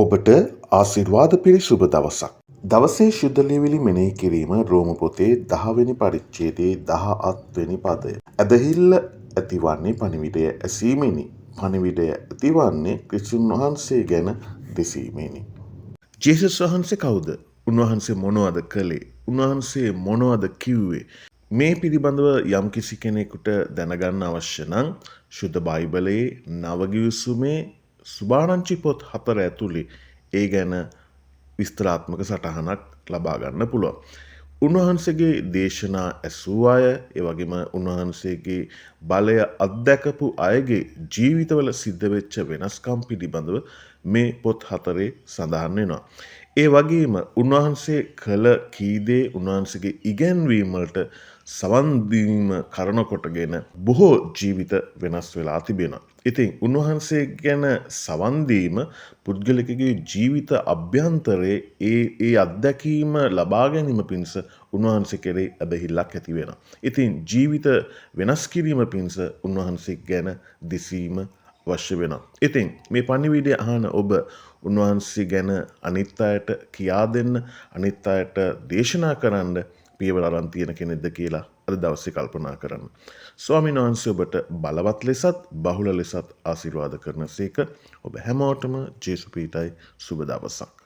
ඔබට ආශිර්වාද පිරි සුබ දවසක්. දවසේ ශුද්ධ ලියවිලි මෙනෙහි කිරීම රෝම පොතේ 10 වෙනි පරිච්ඡේදයේ 17 වෙනි පදය. ඇදහිල්ල ඇතිවන්නේ පණිවිඩය ඇසීමෙනි. පණිවිඩය ඇතිවන්නේ ක්‍රිස්තුන් වහන්සේ ගැන දෙසීමෙනි. ජේසුස් වහන්සේ කවුද? උන්වහන්සේ මොනවද කළේ? උන්වහන්සේ මොනවද කිව්වේ? මේ පිළිබඳව යම්කිසි කෙනෙකුට දැනගන්න අවශ්‍ය නම් ශුද්ධ බයිබලයේ නවගිවිසුමේ සුභාරංචි පොත් 4 ඇතුළේ ඒ ගැන විස්තරාත්මක සටහනක් ලබා ගන්න පුළුවන්. උන්වහන්සේගේ දේශනා ඇසූ අය, ඒ වගේම උන්වහන්සේගේ බලය අත්දැකපු අයගේ ජීවිතවල සිද්ධ වෙච්ච වෙනස්කම් පිළිබඳව මේ පොත් 4 සඳහන් වෙනවා. ඒ වගේම උන්වහන්සේ කළ කීදේ උන්වහන්සේගේ ඉගැන්වීම් වලට සවන් දීම කරන කොටගෙන බොහෝ ජීවිත වෙනස් වෙලා තිබෙනවා. ඉතින් උන්වහන්සේ ගැන සවන් දීම පුද්ගලිකගේ ජීවිත අභ්‍යන්තරයේ ඒ අත්දැකීම ලබා ගැනීම පිණිස උන්වහන්සේ කෙරෙහි ඇදහිල්ලක් ඇති වෙනවා. ඉතින් ජීවිත වෙනස් කිරීම පිණිස උන්වහන්සේ ගැන දෙසීම අවශ්‍ය වෙනවා. ඉතින් මේ පණිවිඩය අහන ඔබ උන්වහන්සේ ගැන අනිත් අයට කියා දෙන්න, අනිත් අයට දේශනා කරන්න පියවර අරන් තියෙන කෙනෙක්ද කියලා අද දවසේ කල්පනා කරන්න. ස්වාමීන් වහන්සේ ඔබට බලවත් ලෙසත් බහුල ලෙසත් ආශිර්වාද කරන සේක. ඔබ හැමෝටම ජේසු පීඨයි සුබ දවසක්.